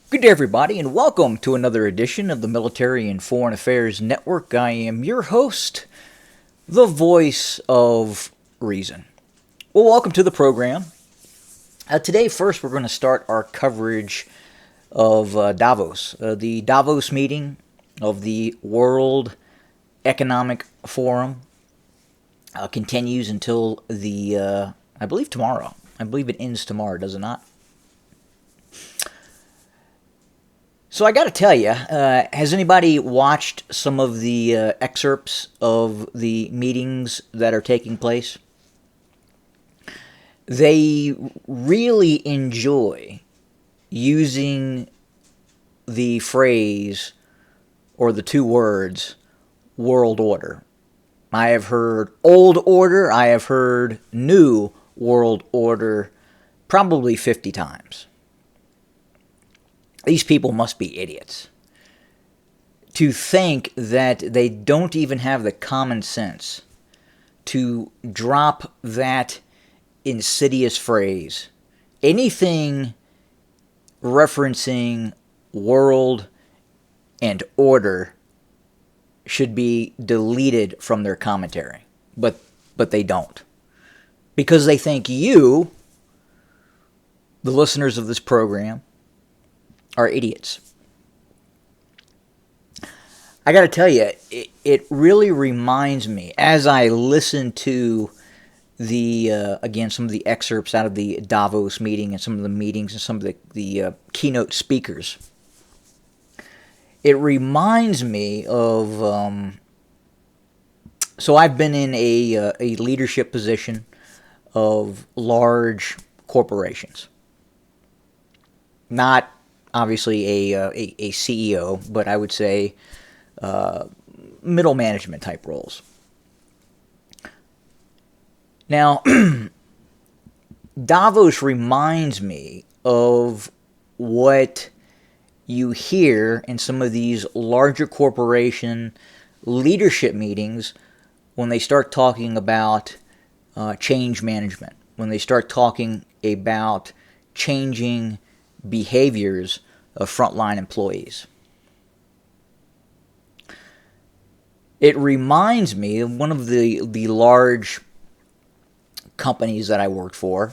Good day, everybody, and welcome to another edition of the Military and Foreign Affairs Network. I am your host, the voice of reason. Well, welcome to the program. Today, first, we're going to start our coverage of Davos. The Davos meeting of the World Economic Forum continues until I believe tomorrow. I believe it ends tomorrow, does it not? So I got to tell you, has anybody watched some of the excerpts of the meetings that are taking place? They really enjoy using the phrase or the two words world order. I have heard old order, I have heard new world order probably 50 times. These people must be idiots to think that they don't even have the common sense to drop that insidious phrase. Anything referencing world and order should be deleted from their commentary, but they don't. Because they think you, the listeners of this program, are idiots. I got to tell you, it really reminds me, as I listen to again, some of the excerpts out of the Davos meeting and some of the meetings and some of the keynote speakers, it reminds me of, so I've been in a leadership position of large corporations. Not obviously a CEO, but I would say middle management type roles. Now, Davos reminds me of what you hear in some of these larger corporation leadership meetings when they start talking about change management, when they start talking about changing behaviors of frontline employees. It reminds me of one of the large companies that I worked for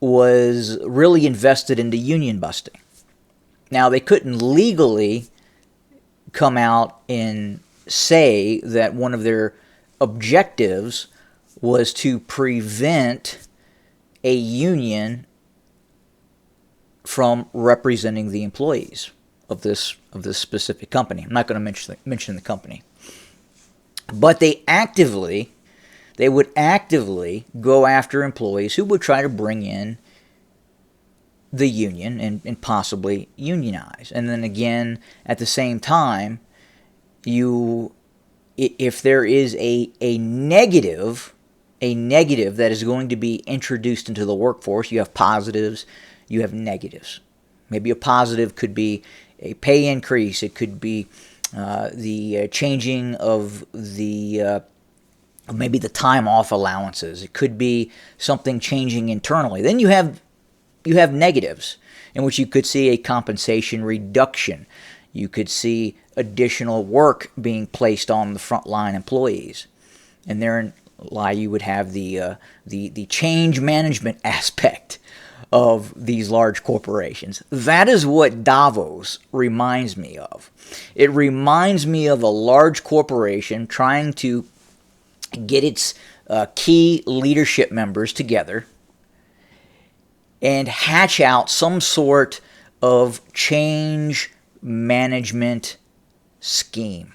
was really invested into union busting. Now, they couldn't legally come out and say that one of their objectives was to prevent a union from representing the employees of this specific company. I'm not going to mention the company, but they would actively go after employees who would try to bring in the union and possibly unionize. And then again, at the same time, if there is a negative that is going to be introduced into the workforce, you have positives, you have negatives. Maybe a positive could be a pay increase. It could be the changing of maybe the time off allowances. It could be something changing internally. Then you have negatives in which you could see a compensation reduction. You could see additional work being placed on the frontline employees, and therein you would have the change management aspect of these large corporations. That is what Davos reminds me of. It reminds me of a large corporation trying to get its key leadership members together and hatch out some sort of change management scheme,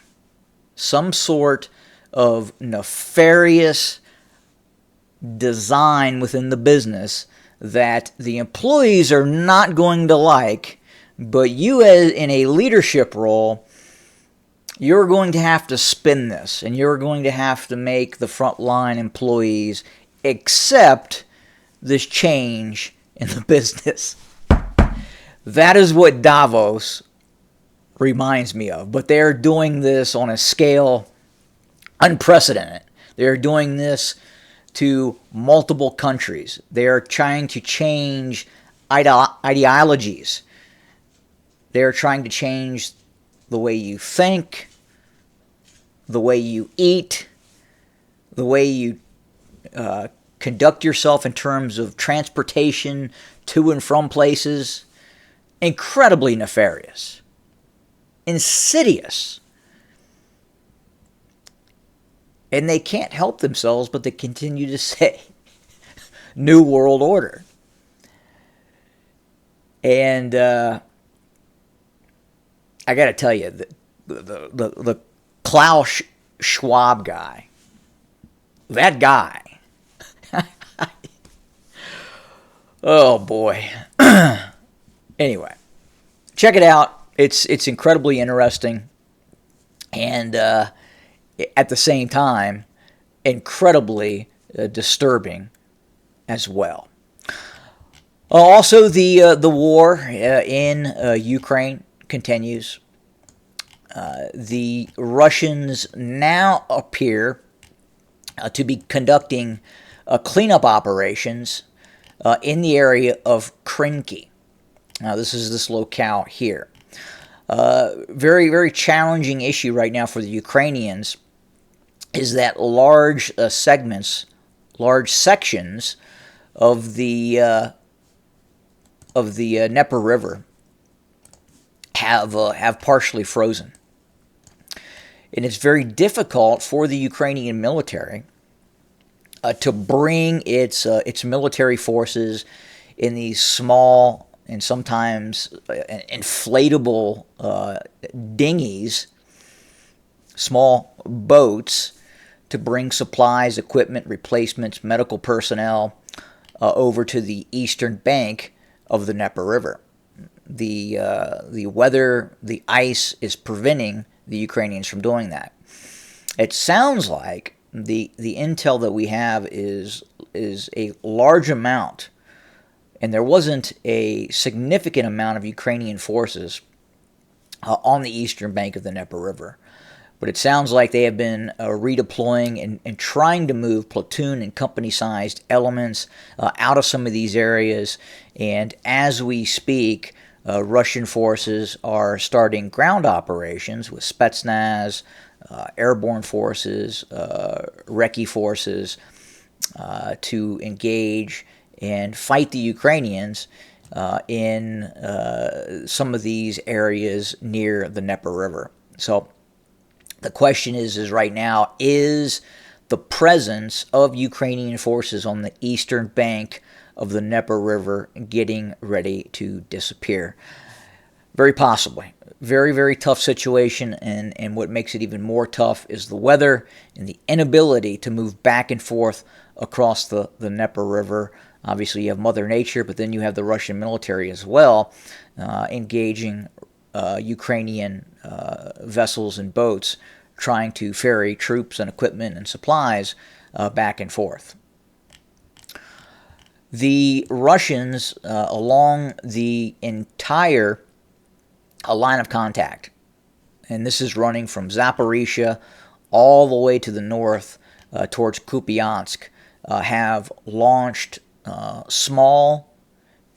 some sort of nefarious design within the business that the employees are not going to like, but you as in a leadership role, you're going to have to spin this, and you're going to have to make the frontline employees accept this change in the business. That is what Davos reminds me of. But they're doing this on a scale unprecedented. They're doing this to multiple countries. They are trying to change ideologies. They're trying to change the way you think, the way you eat, the way you conduct yourself in terms of transportation to and from places. Incredibly nefarious, insidious. And they can't help themselves but they continue to say New World Order. And I got to tell you, the Klaus Schwab guy, that guy, oh boy. Anyway, check it out. It's incredibly interesting, and at the same time, incredibly disturbing as well. Also, the war in Ukraine continues. The Russians now appear to be conducting cleanup operations in the area of Krinky. Now, this is this locale here. Very, very challenging issue right now for the Ukrainians is that large segments, large sections of the Dnieper River have partially frozen, and it's very difficult for the Ukrainian military to bring its military forces in these small and sometimes inflatable dinghies, small boats, to bring supplies, equipment, replacements, medical personnel over to the eastern bank of the Dnieper River. The weather, the ice is preventing the Ukrainians from doing that. It sounds like the intel that we have is a large amount, and there wasn't a significant amount of Ukrainian forces on the eastern bank of the Dnieper River. But it sounds like they have been redeploying and trying to move platoon and company-sized elements out of some of these areas. And as we speak, Russian forces are starting ground operations with Spetsnaz, airborne forces, Recce forces to engage and fight the Ukrainians in some of these areas near the Dnieper River. So the question is right now, is the presence of Ukrainian forces on the eastern bank of the Dnieper River getting ready to disappear? Very possibly. Very, very tough situation, and what makes it even more tough is the weather and the inability to move back and forth across the Dnieper River. Obviously, you have Mother Nature, but then you have the Russian military as well, engaging Ukrainian vessels and boats, trying to ferry troops and equipment and supplies back and forth. The Russians, along the entire line of contact, and this is running from Zaporizhia all the way to the north towards Kupiansk, have launched small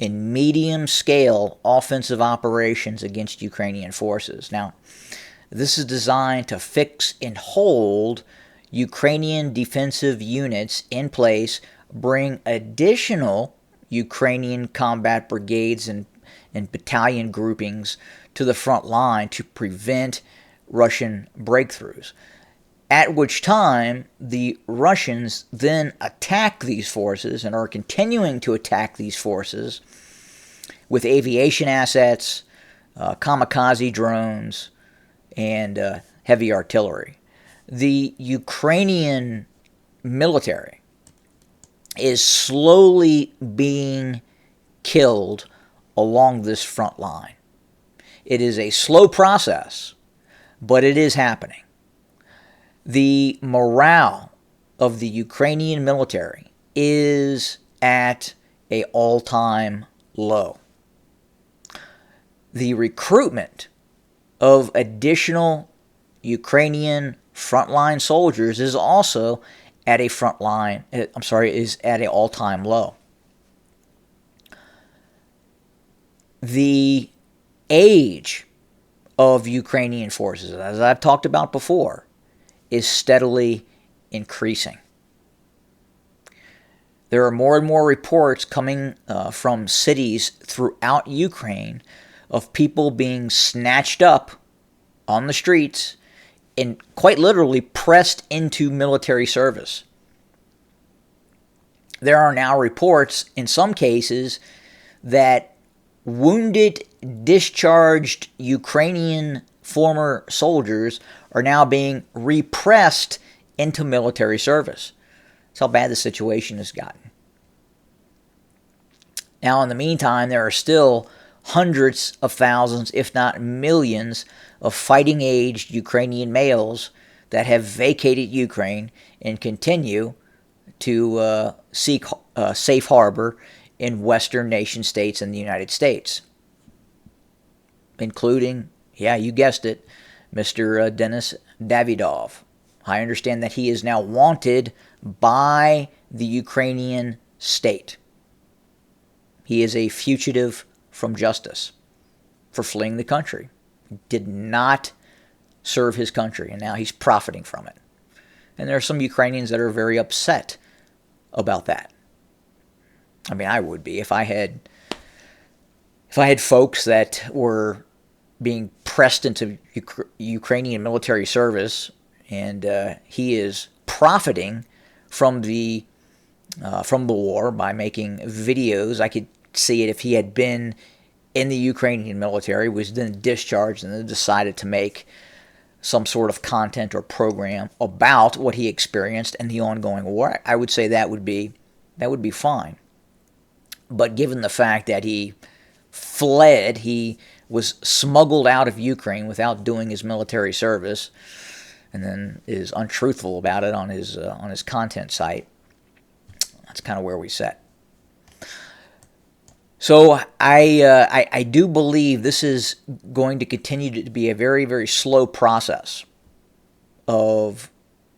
and medium-scale offensive operations against Ukrainian forces. Now, this is designed to fix and hold Ukrainian defensive units in place, bring additional Ukrainian combat brigades and battalion groupings to the front line to prevent Russian breakthroughs. At which time, the Russians then attack these forces and are continuing to attack these forces with aviation assets, kamikaze drones, and heavy artillery. The Ukrainian military is slowly being killed along this front line. It is a slow process, but it is happening. The morale of the Ukrainian military is at an all-time low. The recruitment of additional Ukrainian frontline soldiers is also at is at an all-time low. The age of Ukrainian forces, as I've talked about before, is steadily increasing. There are more and more reports coming from cities throughout Ukraine of people being snatched up on the streets and quite literally pressed into military service. There are now reports in some cases that wounded, discharged Ukrainian former soldiers are now being repressed into military service. That's how bad the situation has gotten. Now, in the meantime, there are still hundreds of thousands, if not millions, of fighting-aged Ukrainian males that have vacated Ukraine and continue to seek safe harbor in Western nation states in the United States, including, yeah, you guessed it, Mr. Denis Davidov. I understand that he is now wanted by the Ukrainian state. He is a fugitive from justice for fleeing the country. He did not serve his country, and now he's profiting from it. And there are some Ukrainians that are very upset about that. I mean, I would be if I had folks that were being pressed into Ukrainian military service, and he is profiting from the war by making videos. I could see it if he had been in the Ukrainian military, was then discharged, and then decided to make some sort of content or program about what he experienced and the ongoing war. I would say that would be fine. But given the fact that he fled, he was smuggled out of Ukraine without doing his military service, and then is untruthful about it on his content site, that's kind of where we sit. So I do believe this is going to continue to be a very, very slow process of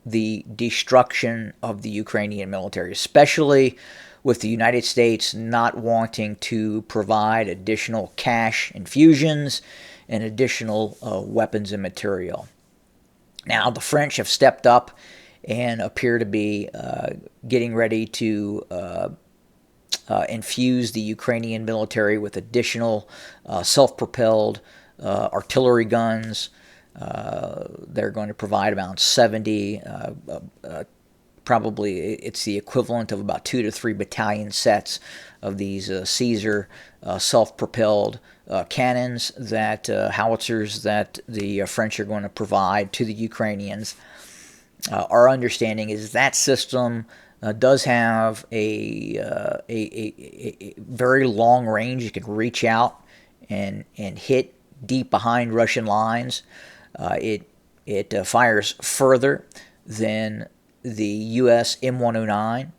the destruction of the Ukrainian military, especially with the United States not wanting to provide additional cash infusions and additional weapons and material. Now, the French have stepped up and appear to be getting ready to infuse the Ukrainian military with additional self-propelled artillery guns. They're going to provide about 70, probably it's the equivalent of about 2 to 3 battalion sets of these Caesar self-propelled cannons, that howitzers that the French are going to provide to the Ukrainians. Our understanding is that system does have a very long range. It can reach out and hit deep behind Russian lines. It fires further than the U.S. M109.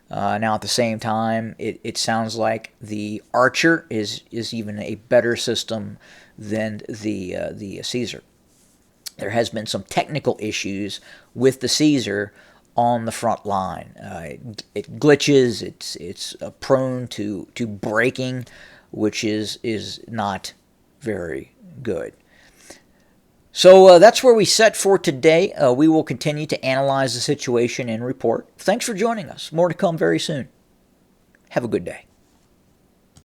Now, at the same time, it sounds like the Archer is even a better system than the Caesar. There has been some technical issues with the Caesar on the front line. It glitches. It's prone to breaking, which is not very good. So that's where we set for today. We will continue to analyze the situation and report. Thanks for joining us. More to come very soon. Have a good day.